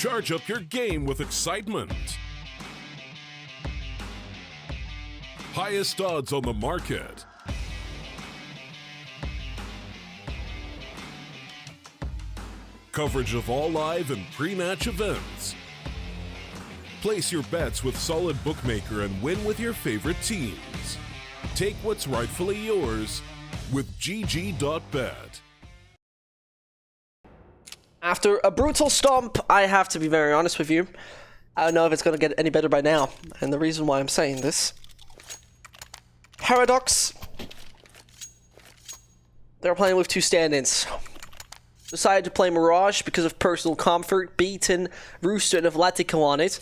Charge up your game with excitement. Highest odds on the market. Coverage of all live and pre-match events. Place your bets with Solid Bookmaker and win with your favorite teams. Take what's rightfully yours with GG.bet. After a brutal stomp, I have to be very honest with you. I don't know if it's going to get any better by now. And the reason why I'm saying this. Paradox. They're playing with two stand-ins. Decided to play Mirage because of personal comfort, Beaten, Rooster, and Atletico on it.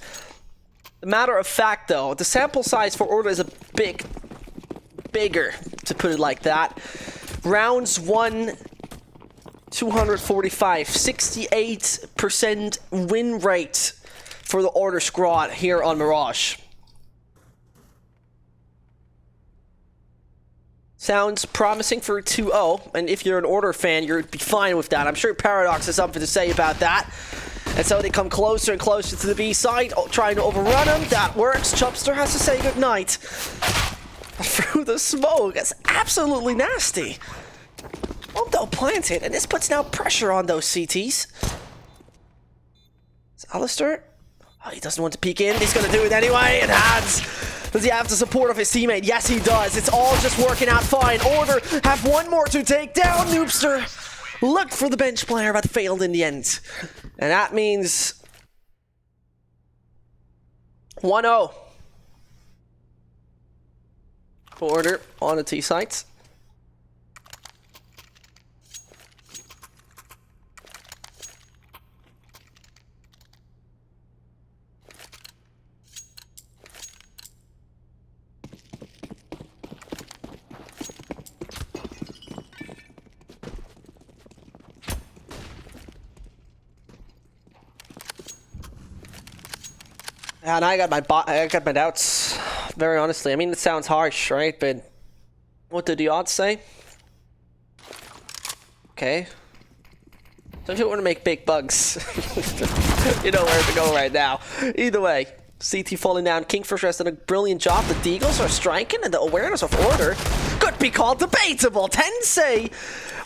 The matter of fact, though, the sample size for Order is a bigger, to put it like that. Rounds 1, 245, 68% win rate for the Order squad here on Mirage. Sounds promising for a 2-0, and if you're an Order fan, you'd be fine with that. I'm sure Paradox has something to say about that. And so they come closer and closer to the B side, trying to overrun him. That works. Chubster has to say goodnight. Through the smoke, it's absolutely nasty. They'll plant it, and this puts now pressure on those CTs. Is Alistair? Oh, he doesn't want to peek in. He's going to do it anyway. And Hands. Does he have the support of his teammate? Yes, he does. It's all just working out fine. Order have one more to take down. Noobster looked for the bench player, but failed in the end. And that means 1-0. Order on the T sites. And I got my doubts, very honestly. I mean, it sounds harsh, right? But what do the odds say? Okay. So if you want to make big bugs, you know where to go right now. Either way, CT falling down. Kingfish has done a brilliant job. The Deagles are striking, and the awareness of Order could be called debatable. Tensei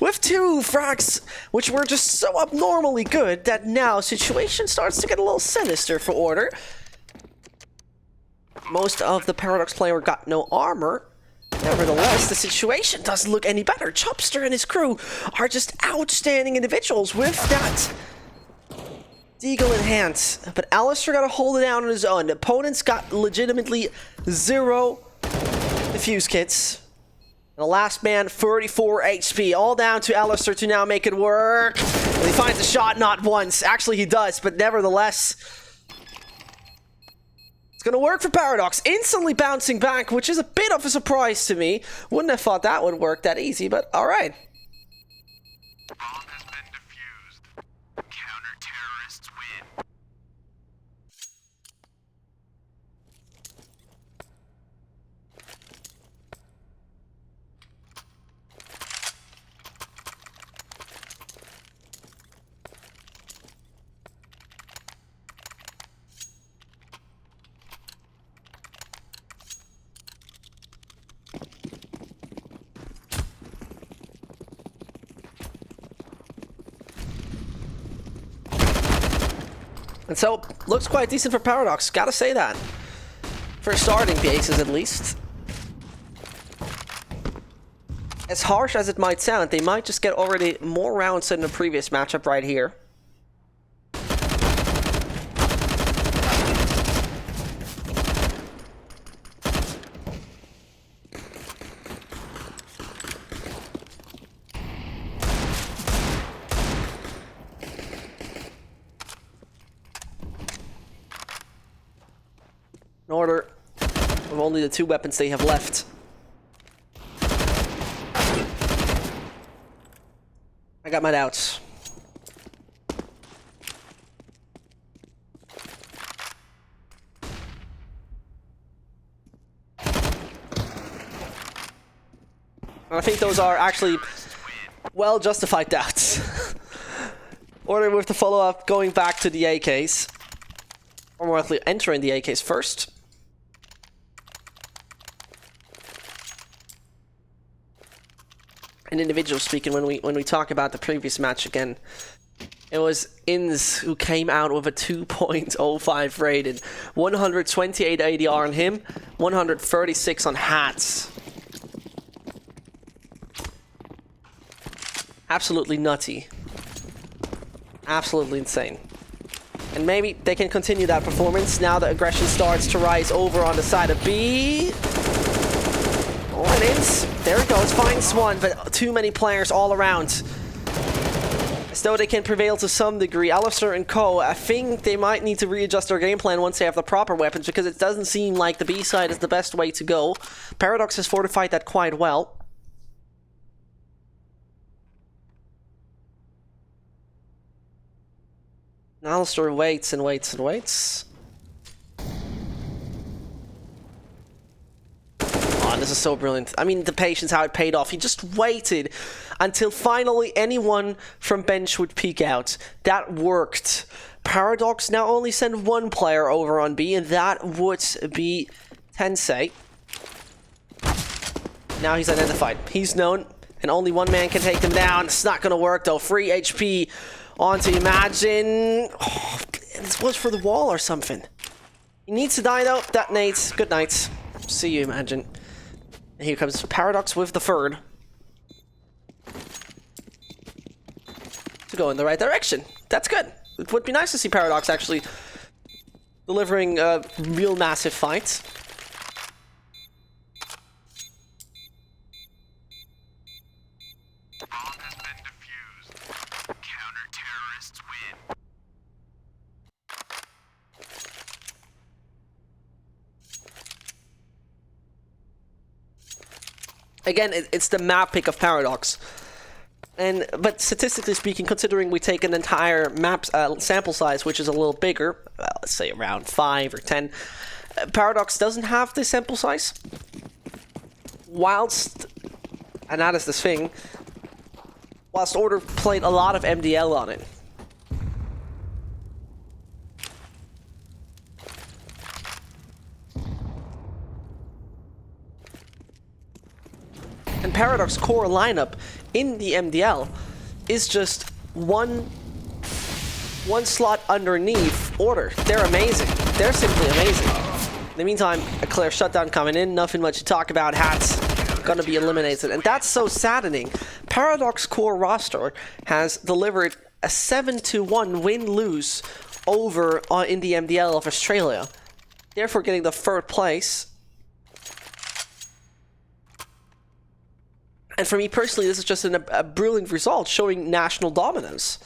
with 2 frags, which were just so abnormally good that now situation starts to get a little sinister for Order. Most of the Paradox player got no armor. Nevertheless, the situation doesn't look any better. Chubster and his crew are just outstanding individuals with that Deagle in hand. But Alistair got to hold it down on his own. The opponents got legitimately 0 defuse kits. And the last man, 34 HP. All down to Alistair to now make it work. And he finds a shot not once. Actually, he does, but nevertheless, gonna work for Paradox, instantly bouncing back, which is a bit of a surprise to me. Wouldn't have thought that would work that easy, but alright. Bomb has been defused. Counter-terrorists win. And so, looks quite decent for Paradox, gotta say that. For starting the aces at least. As harsh as it might sound, they might just get already more rounds than the previous matchup right here. In order of only the 2 weapons they have left. I got my doubts. I think those are actually well justified doubts. Order with the follow-up going back to the AKs. Or more likely entering the AKs first. And individual speaking, when we talk about the previous match again, it was Inns who came out with a 2.05 rated, 128 ADR on him, 136 on Hats. Absolutely nutty. Absolutely insane. And maybe they can continue that performance now that aggression starts to rise over on the side of B. Oh, and Inns. There he goes. Finds one, but too many players all around. As though they can prevail to some degree. Alistair and co, I think they might need to readjust their game plan once they have the proper weapons, because it doesn't seem like the B side is the best way to go. Paradox has fortified that quite well. And Alistair waits and waits and waits. Oh, this is so brilliant. I mean, the patience, how it paid off. He just waited until finally anyone from bench would peek out. That worked. Paradox now only send one player over on B, and that would be Tensei. Now he's identified. He's known, and only one man can take him down. It's not going to work, though. Free HP onto Imagine. Oh, this was for the wall or something. He needs to die, though. Detonates. Good night. See you, Imagine. And here comes Paradox with the third. To go in the right direction. That's good. It would be nice to see Paradox actually delivering a real massive fight. Bomb has been defused. Counter-terrorists win. Again, it's the map pick of Paradox. But statistically speaking, considering we take an entire map sample size, which is a little bigger, let's say around 5 or 10, Paradox doesn't have this sample size. Whilst, and that is the thing, whilst Order played a lot of MDL on it. And Paradox core lineup in the MDL is just one slot underneath Order. They're amazing. They're simply amazing. In the meantime, a clear shutdown coming in. Nothing much to talk about. Hats gonna be eliminated. And that's so saddening. Paradox core roster has delivered a 7-1 win-lose over in the MDL of Australia. Therefore getting the third place. And for me personally, this is just a brilliant result, showing national dominance.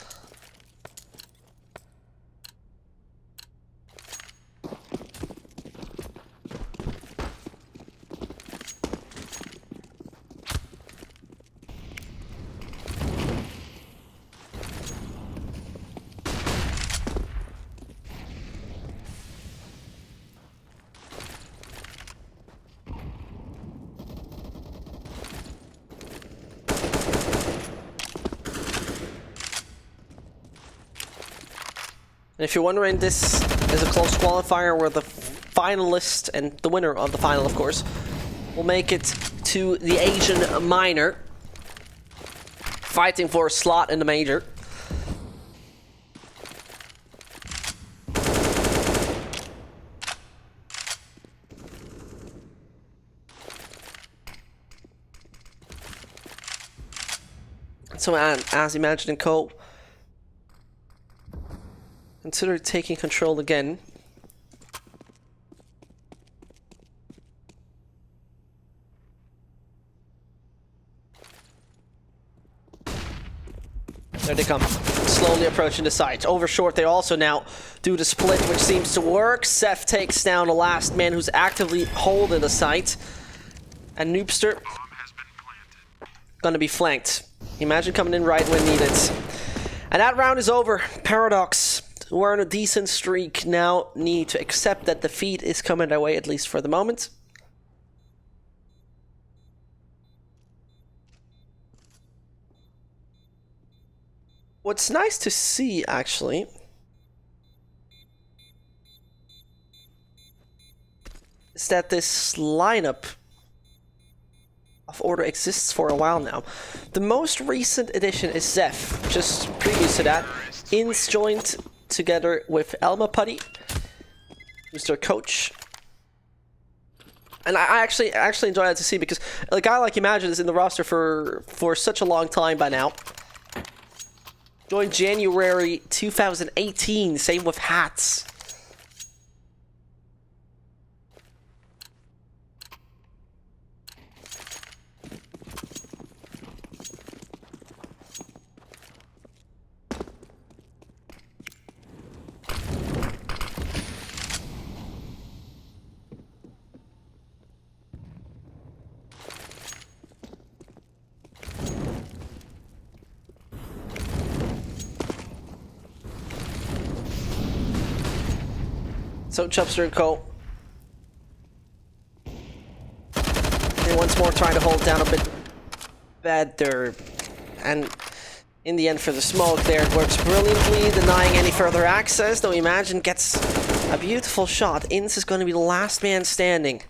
And if you're wondering, this is a close qualifier where the finalist, and the winner of the final, of course, will make it to the Asian minor, fighting for a slot in the major. So as Imagine and Co. consider taking control again. There they come, slowly approaching the site. Over short, they also now do the split, which seems to work. Seth takes down the last man who's actively holding the site. And Noobster gonna be flanked. Imagine coming in right when needed. And that round is over. Paradox, who are on a decent streak, now need to accept that defeat is coming their way, at least for the moment. What's nice to see, actually, is that this lineup of order exists for a while now. The most recent addition is Zeph. Just previous to that, Inns joined together with Elma Putty, who's their coach. And I actually enjoy that to see, because a guy like Imagine is in the roster for such a long time by now. Joined January 2018, same with Hats. So Chubster and Co. They once more trying to hold down a bit better. And in the end for the smoke there, it works brilliantly, denying any further access, though Imagine gets a beautiful shot. Inns is going to be the last man standing.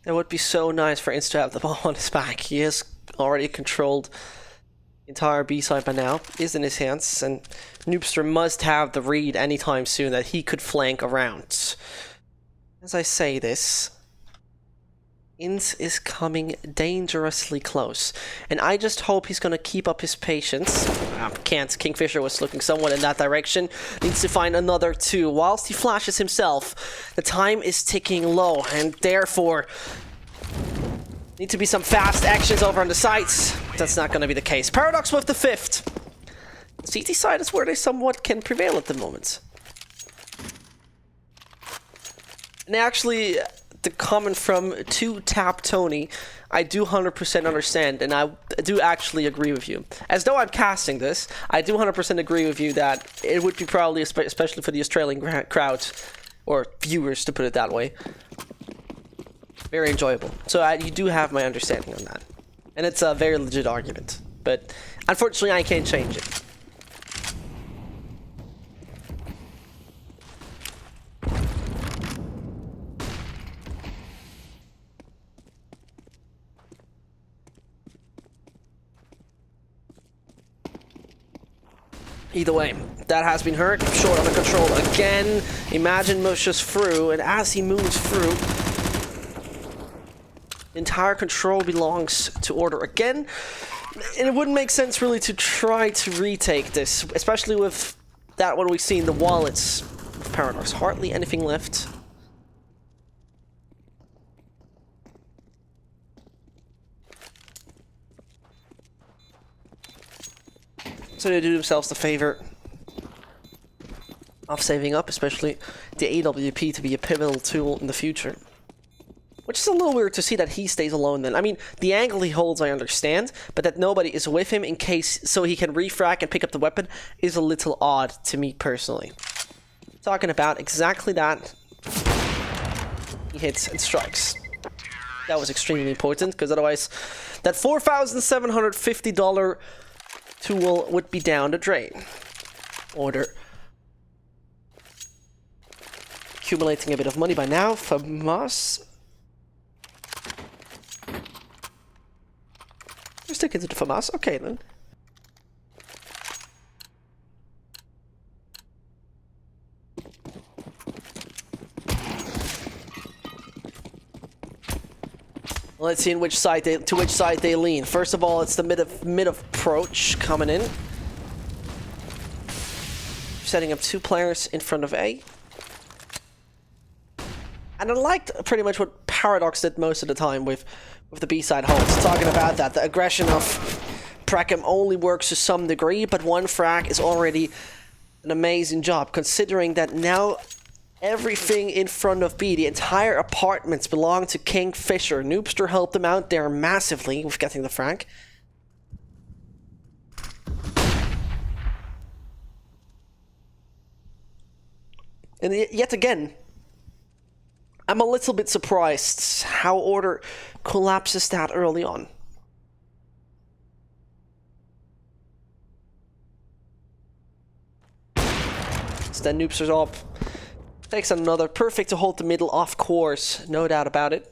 It would be so nice for Inns to have the ball on his back. He has already controlled the entire B-side by now. Is in his hands, and Noobster must have the read anytime soon that he could flank around. As I say this, Inns is coming dangerously close, and I just hope he's going to keep up his patience. Can't. Kingfisher was looking somewhat in that direction. Needs to find another two. Whilst he flashes himself, the time is ticking low, and therefore need to be some fast actions over on the sides. That's not going to be the case. Paradox with the 5th. CT side is where they somewhat can prevail at the moment. And actually, the comment from 2Tap Tony, I do 100% understand, and I do actually agree with you. As though I'm casting this, I do 100% agree with you that it would be probably, especially for the Australian crowd, or viewers to put it that way, very enjoyable. So you do have my understanding on that. And it's a very legit argument. But unfortunately, I can't change it. Either way, that has been hurt. Short under control again. Imagine moves through, and as he moves through, the entire control belongs to Order again. And it wouldn't make sense really to try to retake this, especially with that what we've seen, the wallets of Paradox. Hardly anything left. So they do themselves the favor of saving up, especially the AWP to be a pivotal tool in the future. Which is a little weird to see that he stays alone then. I mean, the angle he holds I understand, but that nobody is with him in case so he can refrag and pick up the weapon is a little odd to me personally. Talking about exactly that. He hits and strikes. That was extremely important, because otherwise that $4,750 tool would be down the drain. Order accumulating a bit of money by now. FAMAS. We're sticking to the FAMAS. Okay then. Let's see to which side they lean. First of all, it's the mid approach coming in. Setting up two players in front of A. And I liked pretty much what Paradox did most of the time with the B-side holds. Talking about that, the aggression of Prackham only works to some degree, but one frag is already an amazing job, considering that now everything in front of B. The entire apartments belong to Kingfisher. Noobster helped them out there massively with getting the frag. And yet again, I'm a little bit surprised how Order collapses that early on. So then Noobster's up. Takes another. Perfect to hold the middle off course. No doubt about it.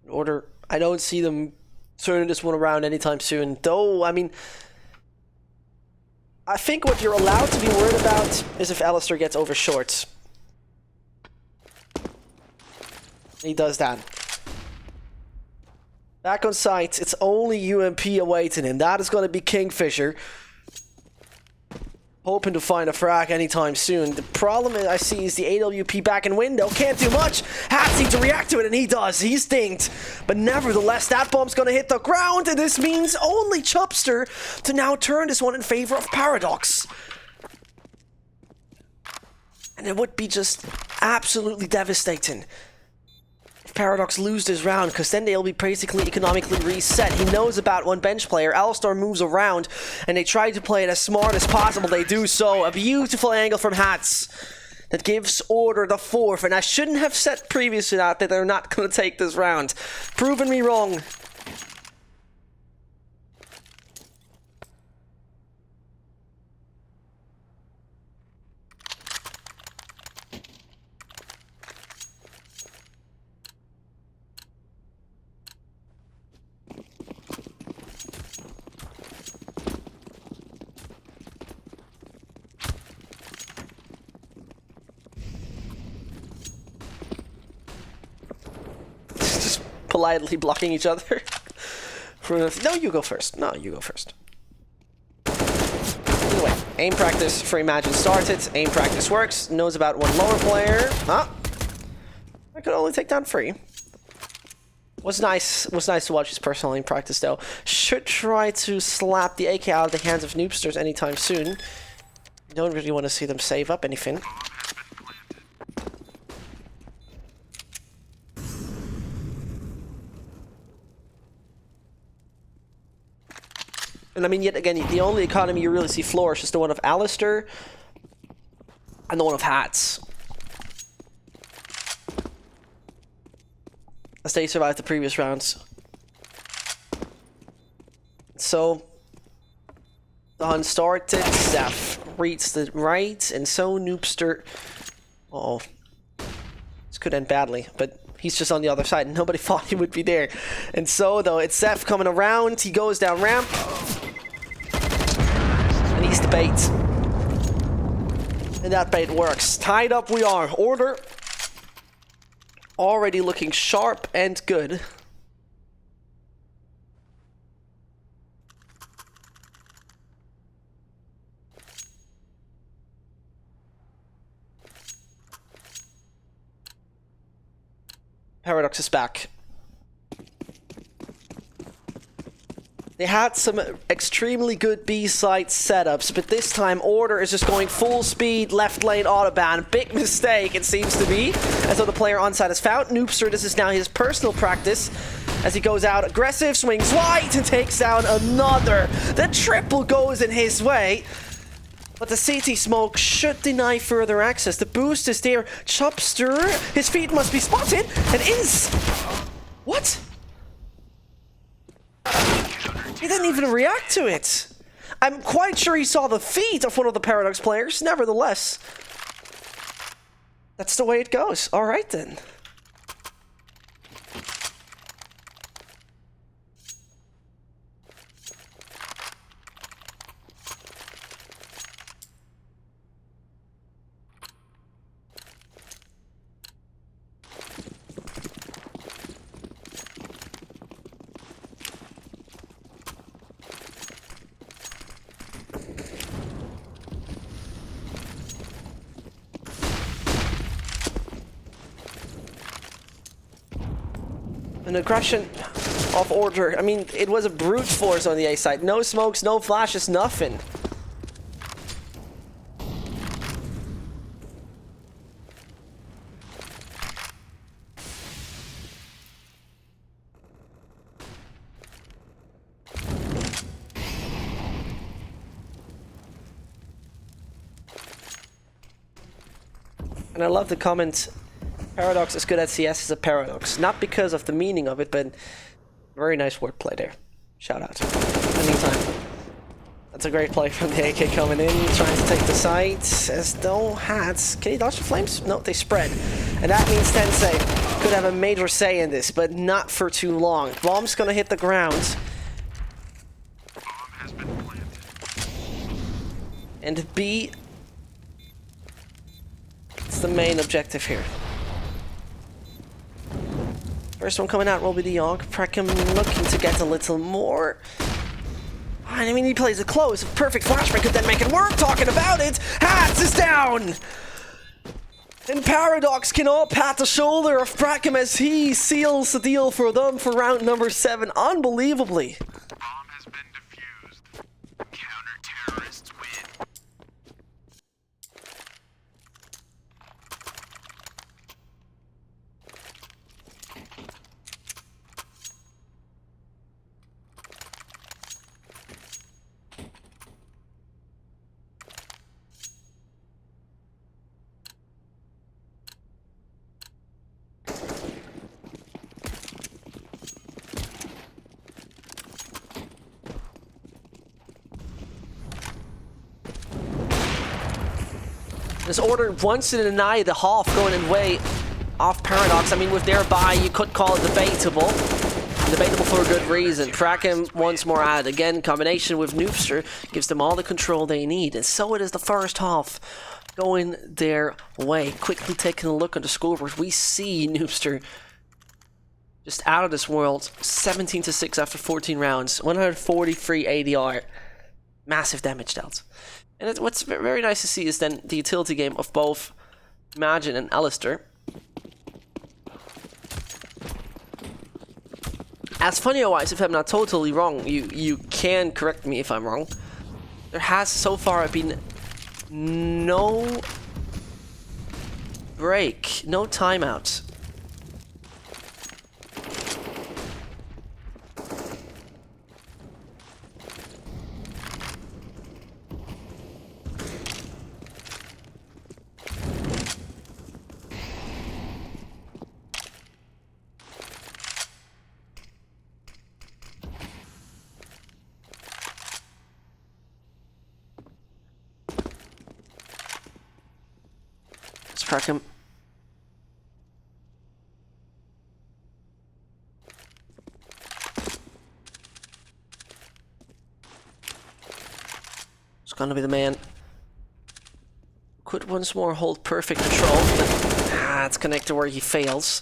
Order. I don't see them turning this one around anytime soon. Though, I mean, I think what you're allowed to be worried about is if Alistair gets over short. He does that. Back on site, it's only UMP awaiting him. That is going to be Kingfisher. Hoping to find a frag anytime soon. The problem I see is the AWP back in window. Can't do much. Hats need to react to it, and he does. He's dinged. But nevertheless, that bomb's going to hit the ground, and this means only Chubster to now turn this one in favor of Paradox. And it would be just absolutely devastating if Paradox lose this round, because then they'll be basically economically reset. He knows about one bench player. Alistar moves around, and they try to play it as smart as possible. They do so. A beautiful angle from Hats that gives Order the fourth, and I shouldn't have said previously that they're not going to take this round. Proving me wrong. Politely blocking each other. No, you go first. No, you go first. Anyway, aim practice for Imagine started. Aim practice works. Knows about one lower player. Huh? I could only take down 3. Was nice to watch his personal aim practice though. Should try to slap the AK out of the hands of Noobsters anytime soon. Don't really want to see them save up anything. And I mean, yet again, the only economy you really see flourish is the one of Alistair and the one of Hats. As they survived the previous rounds. So, Don started, Zeph reads the right, and so Noobster... Uh-oh. This could end badly, but he's just on the other side, and nobody thought he would be there. And so, though, it's Zeph coming around, he goes down ramp. And he's the bait. And that bait works. Tied up we are. Order already looking sharp and good. Paradox is back. They had some extremely good B-side setups, but this time Order is just going full speed, left lane autobahn. Big mistake, it seems to be. As though the player on site has found Noobster. This is now his personal practice. As he goes out aggressive, swings wide, and takes down another. The triple goes in his way. But the CT smoke should deny further access. The boost is there. Chubster, his feet must be spotted, and is... What? He didn't even react to it. I'm quite sure he saw the feet of one of the Paradox players. Nevertheless, that's the way it goes. All right, then. An aggression of order. I mean, it was a brute force on the A side. No smokes, no flashes, nothing. And I love the comment, Paradox is good at CS is a paradox. Not because of the meaning of it, but very nice wordplay there. Shout out. Anytime. That's a great play from the AK coming in, trying to take the site. As no hats. Can he dodge the flames? No, they spread. And that means Tensei could have a major say in this, but not for too long. Bomb's gonna hit the ground. Bomb has been planted. And B, it's the main objective here. First one coming out will be the Yogg. Preckham looking to get a little more. I mean, he plays it close. Perfect flashback could then make it work. Talking about it. Hats is down! And Paradox can all pat the shoulder of Preckham as he seals the deal for them for round number 7. Unbelievably. Bomb has been defused. Counter-terrorists win. This order wants to deny the half going in way off Paradox. I mean, with their buy, you could call it debatable. Debatable for a good reason. Preckham once more at it. Again, combination with Noobster gives them all the control they need. And so it is the first half going their way. Quickly taking a look at the scoreboard, we see Noobster just out of this world. 17-6 after 14 rounds. 143 ADR. Massive damage dealt. And what's very nice to see is then the utility game of both Imagine and Alistair. As funny-wise, if I'm not totally wrong, you can correct me if I'm wrong. There has so far been no break, no timeout. Preckham. It's gonna be the man. Could once more hold perfect control, but it's connected where he fails.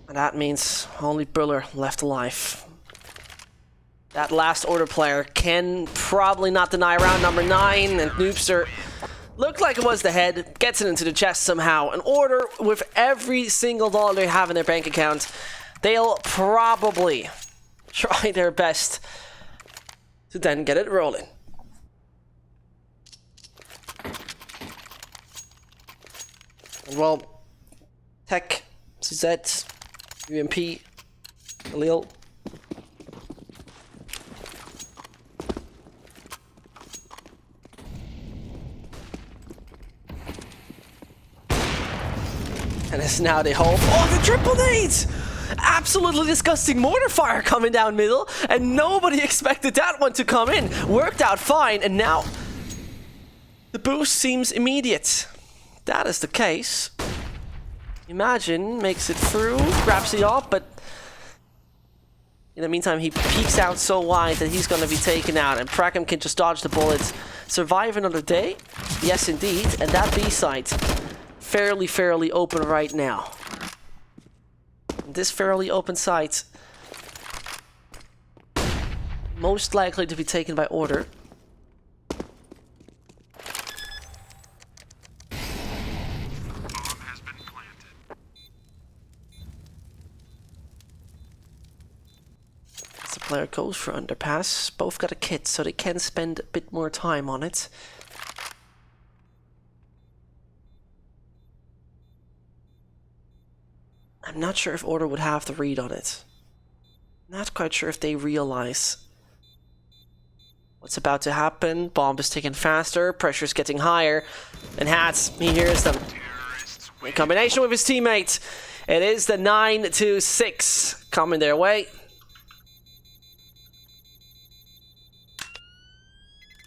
That means only Buller left alive. That last order player can probably not deny round number 9, and Noobster looked like it was the head, gets it into the chest somehow. An order with every single dollar they have in their bank account. They'll probably try their best to then get it rolling. Well, Tech, CZ, UMP, Khalil. And it's now they hope. Oh, the triple nades! Absolutely disgusting mortar fire coming down middle, and nobody expected that one to come in. Worked out fine, and now the boost seems immediate. That is the case. Imagine makes it through, grabs the op, but in the meantime he peeks out so wide that he's gonna be taken out, and Preckham can just dodge the bullets. Survive another day? Yes indeed, and that B site fairly open right now. This fairly open site most likely to be taken by order. Bomb has been planted. As the player goes for underpass, both got a kit, so they can spend a bit more time on it. I'm not sure if order would have the read on it. Not quite sure if they realize what's about to happen. Bomb is ticking faster, pressure's getting higher, and Hats, he hears them. In combination with his teammate, it is the 9-6 coming their way.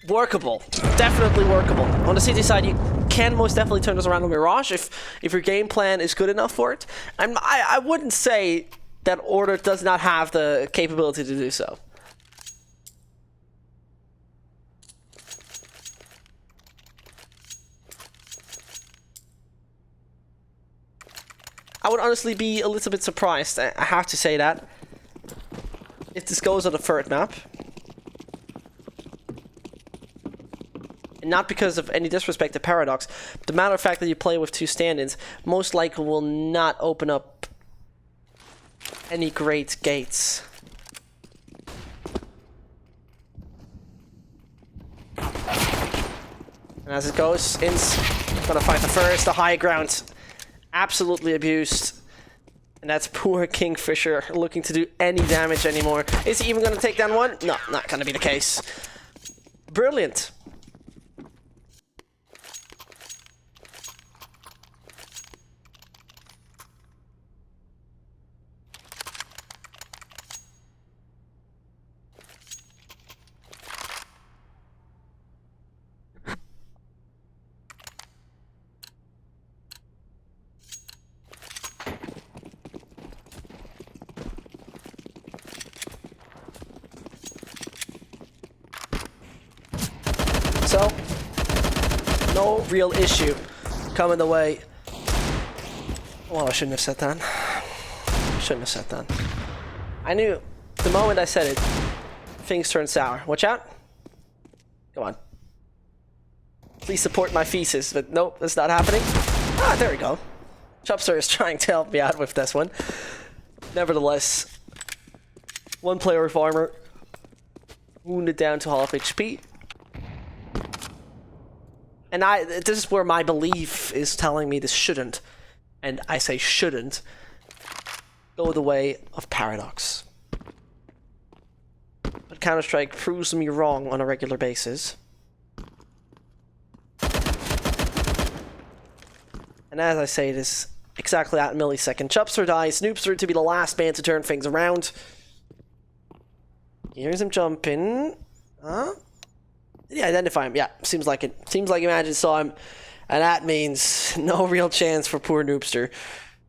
Workable, definitely workable. On the City side, you can most definitely turn this around with Mirage if your game plan is good enough for it. I wouldn't say that Order does not have the capability to do so. I would honestly be a little bit surprised, I have to say that, if this goes on the third map. And not because of any disrespect to Paradox, the matter of fact that you play with two stand-ins most likely will not open up any great gates. And as it goes, In's gonna fight the first, the high ground. Absolutely abused. And that's poor Kingfisher looking to do any damage anymore. Is he even gonna take down one? No, not gonna be the case. Brilliant. So, no real issue coming the way. Well, I shouldn't have said that. Shouldn't have said that. I knew the moment I said it, things turned sour. Watch out. Come on. Please support my thesis, but nope, that's not happening. Ah, there we go. Chopster is trying to help me out with this one. Nevertheless, one player with armor, wounded down to half HP. And this is where my belief is telling me this shouldn't, and I say shouldn't, go the way of Paradox. But Counter-Strike proves me wrong on a regular basis. And as I say this, exactly at millisecond, Chupster dies, Snoopster to be the last man to turn things around. Here's him jumping. Huh? Did he identify him? Yeah, seems like it. Seems like Imagine saw him, and that means no real chance for poor Noobster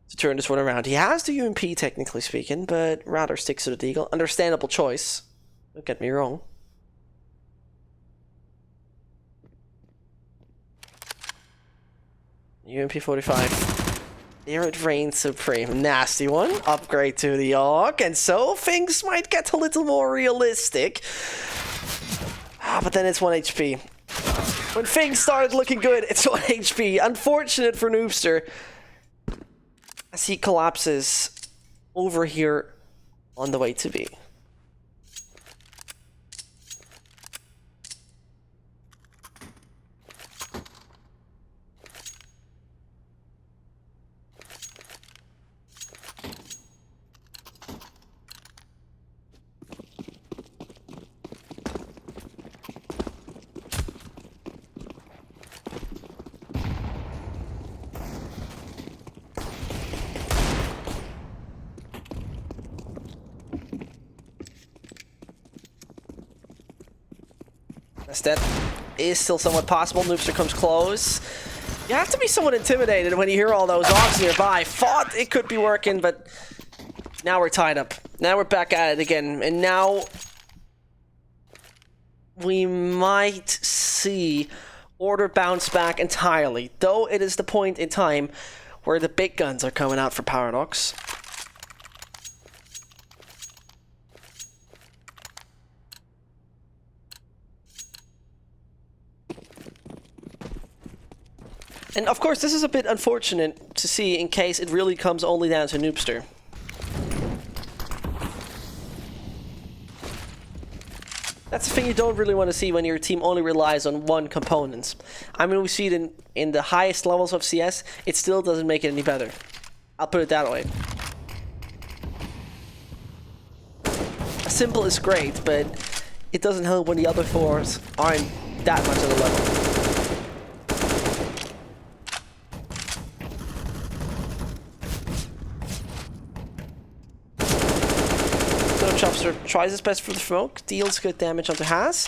to turn this one around. He has the UMP, technically speaking, but rather sticks to the Deagle. Understandable choice. Don't get me wrong. UMP 45. There it reigns supreme. Nasty one. Upgrade to the AUG, and so things might get a little more realistic. But then it's 1 HP. When things started looking good, it's 1 HP. Unfortunate for Noobster, as he collapses over here on the way to B. That is still somewhat possible. Noobster comes close. You have to be somewhat intimidated when you hear all those AUGs nearby. Thought it could be working, but now we're tied up. Now we're back at it again, and now we might see Order bounce back entirely, though it is the point in time where the big guns are coming out for Paradox. And of course, this is a bit unfortunate to see in case it really comes only down to Noobster. That's the thing you don't really want to see when your team only relies on one component. I mean, we see it in the highest levels of CS, it still doesn't make it any better. I'll put it that way. Simple is great, but it doesn't help when the other fours aren't that much of the level. Chopster tries his best for the smoke, deals good damage onto Haas.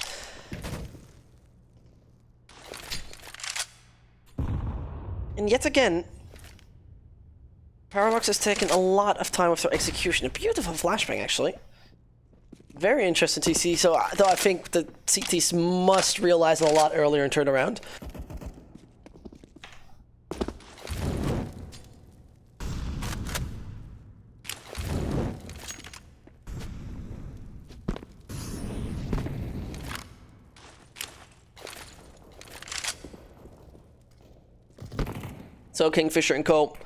And yet again, Paradox has taken a lot of time with their execution. A beautiful flashbang, actually. Very interesting to see, so though I think the CTs must realize it a lot earlier and turn around. So Kingfisher and Co.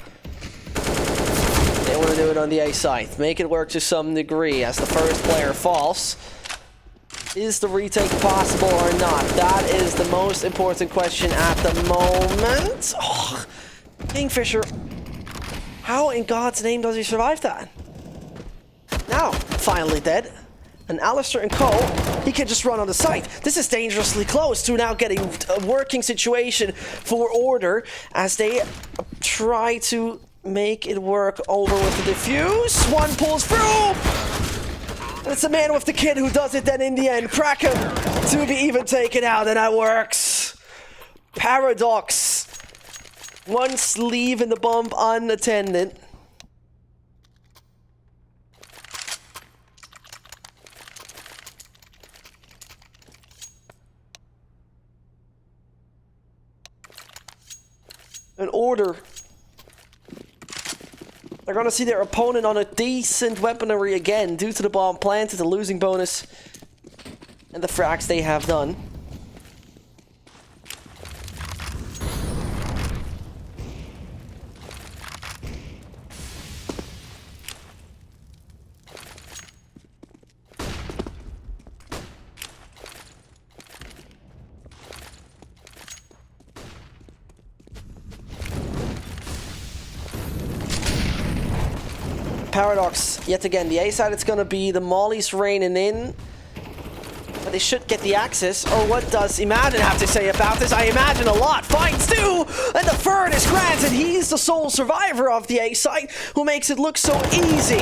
They want to do it on the A side. Make it work to some degree as the first player falls. Is the retake possible or not? That is the most important question at the moment. Oh, Kingfisher. How in God's name does he survive that? Now, finally dead. And Alistair and Co., he can just run on the site. This is dangerously close to now getting a working situation for Order as they try to make it work over with the defuse. One pulls through! And it's the man with the kid who does it then in the end. Kraken to be even taken out, and that works. Paradox. Once leaving the bomb unattended. An Order. They're going to see their opponent on a decent weaponry again due to the bomb planted, the losing bonus, and the frags they have done. Paradox, yet again, the A side it's gonna be the mollies raining in. But they should get the access. Or what does Imagine have to say about this? I imagine a lot. Finds two! And the third is granted. He's the sole survivor of the A side who makes it look so easy.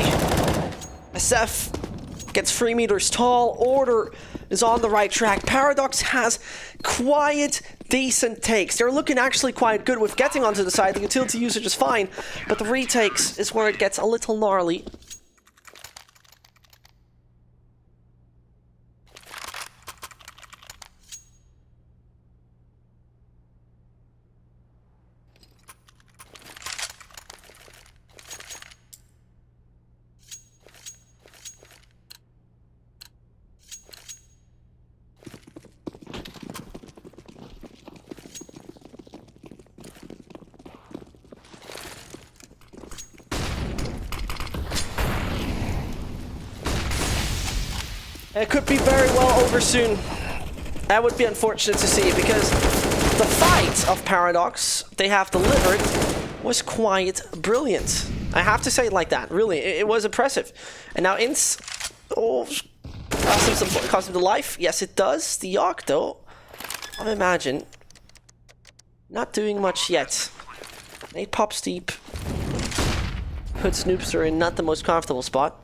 SF gets 3 meters tall. Order is on the right track. Paradox has quiet, decent takes. They're looking actually quite good with getting onto the side. The utility usage is fine, but the retakes is where it gets a little gnarly. It could be very well over soon. That would be unfortunate to see because the fight of Paradox they have delivered was quite brilliant. I have to say it like that. Really, it was impressive. And now Ince, cost him to life. Yes, it does. The Arc though, I imagine, not doing much yet. Nate pops deep, puts Noobster in not the most comfortable spot.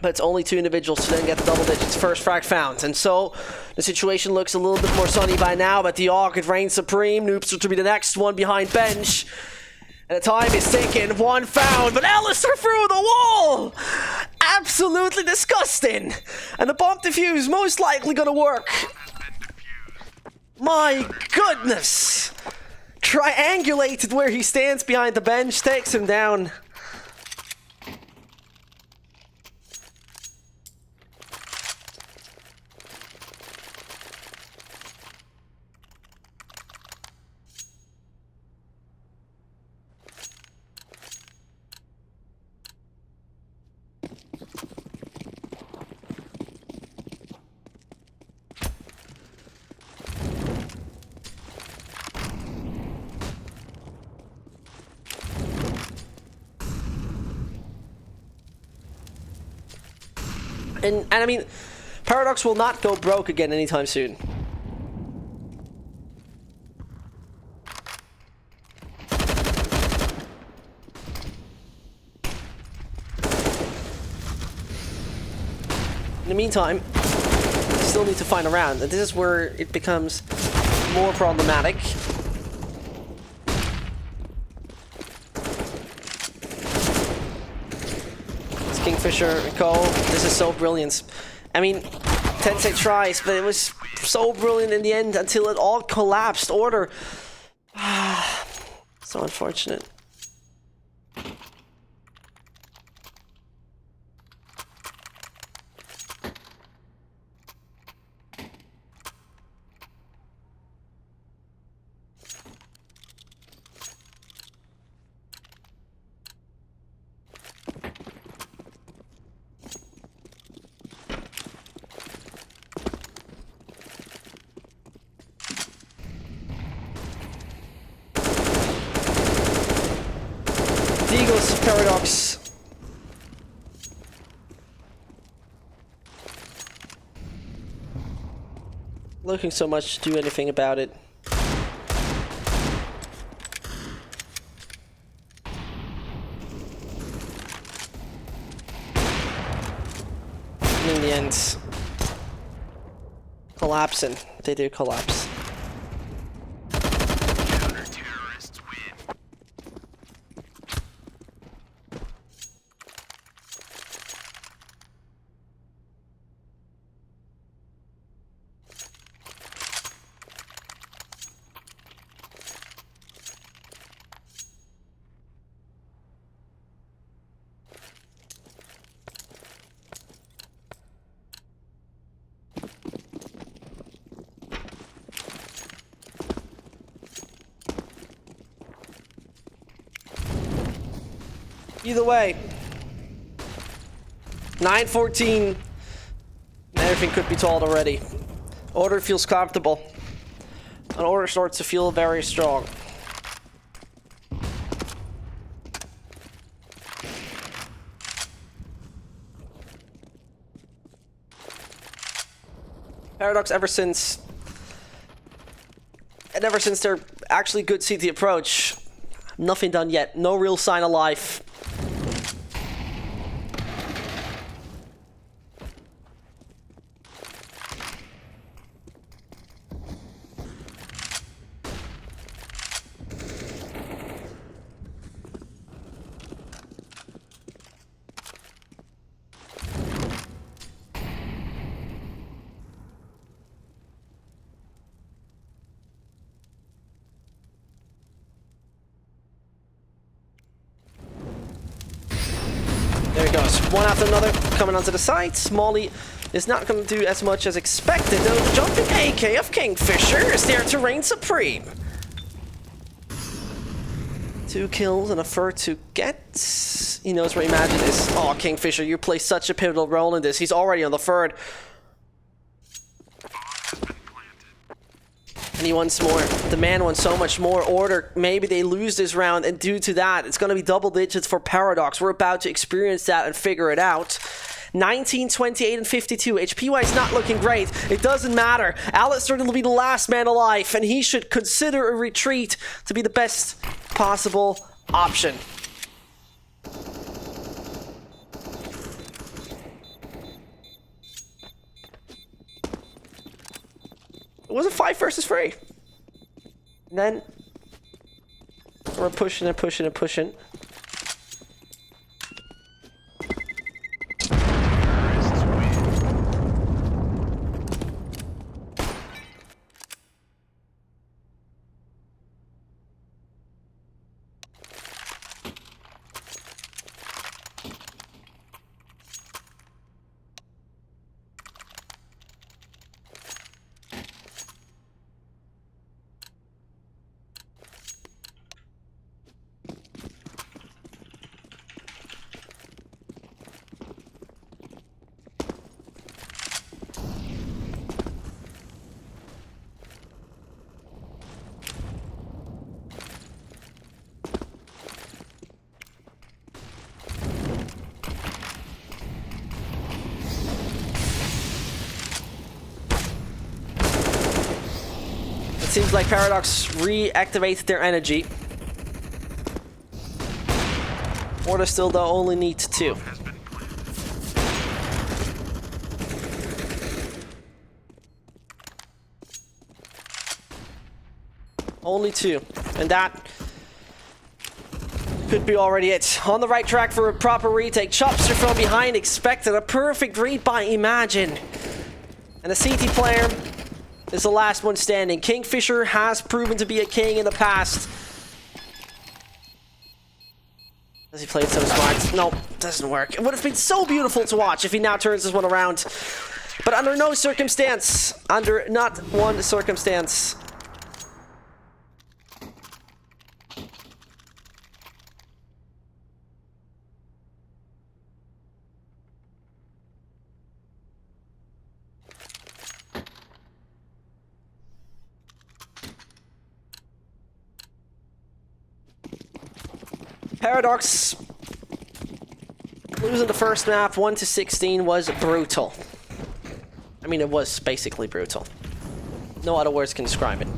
But it's only 2 individuals to then get the double digits. First frag found. And so the situation looks a little bit more sunny by now, but the Arc, it reigns supreme. Noobster to be the next one behind bench. And the time is ticking. One found, but Alistair through the wall! Absolutely disgusting! And the bomb defuse most likely gonna work. My goodness! Triangulated where he stands behind the bench, takes him down. And I mean, Paradox will not go broke again anytime soon. In the meantime, we still need to find a round, and this is where it becomes more problematic. It's Kingfisher and Co. This is so brilliant. I mean, Tensei tries, but it was so brilliant in the end until it all collapsed. Order. So unfortunate. Eagles Paradox. Looking so much to do anything about it. And in the end, collapsing. They do collapse. Counter-terrorists win. Either way, 9-14. Everything could be told already. Order feels comfortable. And Order starts to feel very strong. Paradox ever since they're actually good CT approach, nothing done yet. No real sign of life. There he goes. One after another coming onto the side. Smalley is not going to do as much as expected, though the jumping AK of Kingfisher is there to reign supreme. 2 kills and a third to get. He knows where Imagine is. Oh, Kingfisher, you play such a pivotal role in this. He's already on the third. And he wants more. The man wants so much more. Order, maybe they lose this round, and due to that, it's going to be double digits for Paradox. We're about to experience that and figure it out. 19, 28, and 52. HP-wise not looking great. It doesn't matter. Alistair will be the last man alive, and he should consider a retreat to be the best possible option. It was a 5 versus 3. And then we're pushing and pushing and pushing. seems like Paradox reactivated their energy. Order still though only needs 2. Only 2. And that could be already it. On the right track for a proper retake. Chopster from behind expected. A perfect read by Imagine. And the CT player is the last one standing. Kingfisher has proven to be a king in the past. Has he played so smart? No, doesn't work. It would have been so beautiful to watch if he now turns this one around. But under no circumstance, under not one circumstance, Paradox losing the first map 1-16 was brutal. I mean, it was basically brutal. No other words can describe it.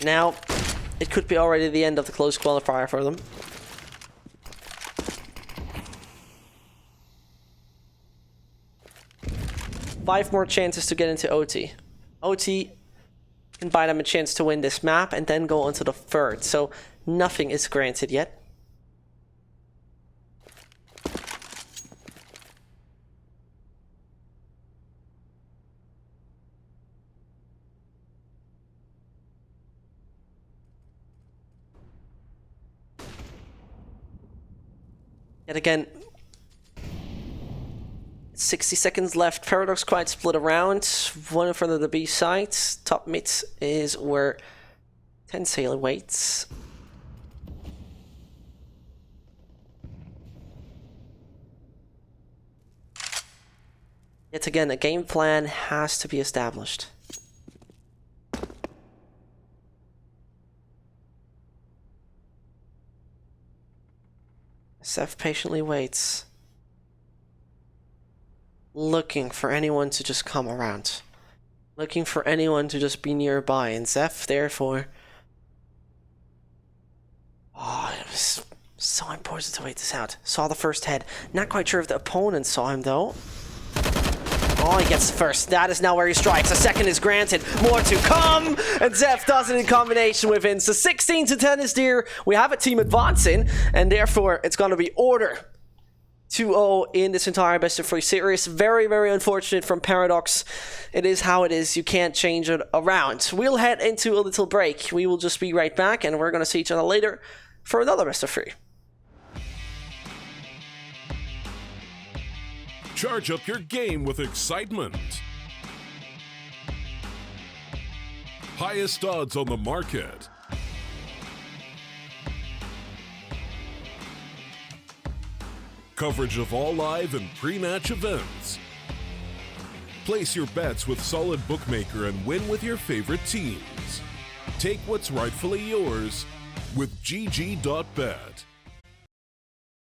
Now, it could be already the end of the close qualifier for them. Five more chances to get into OT. OT can buy them a chance to win this map and then go on to the third. So nothing is granted yet. Yet again, 60 seconds left. Paradox quite split around. One in front of the B side. Top mid is where Tensale waits. Yet again, a game plan has to be established. Seth patiently waits, looking for anyone to just come around, looking for anyone to just be nearby, and Zeph, therefore, it was so important to wait this out. Saw the first head, not quite sure if the opponent saw him though. Oh, he gets the first. That is now where he strikes. A second is granted. More to come. And Zeph does it in combination with him. So 16-10 is there. We have a team advancing. And therefore, it's going to be order 2-0 in this entire best of 3 series. Very, very unfortunate from Paradox. It is how it is. You can't change it around. We'll head into a little break. We will just be right back. And we're going to see each other later for another best of 3. Charge up your game with excitement. Highest odds on the market. Coverage of all live and pre-match events. Place your bets with Solid Bookmaker and win with your favorite teams. Take what's rightfully yours with GG.bet.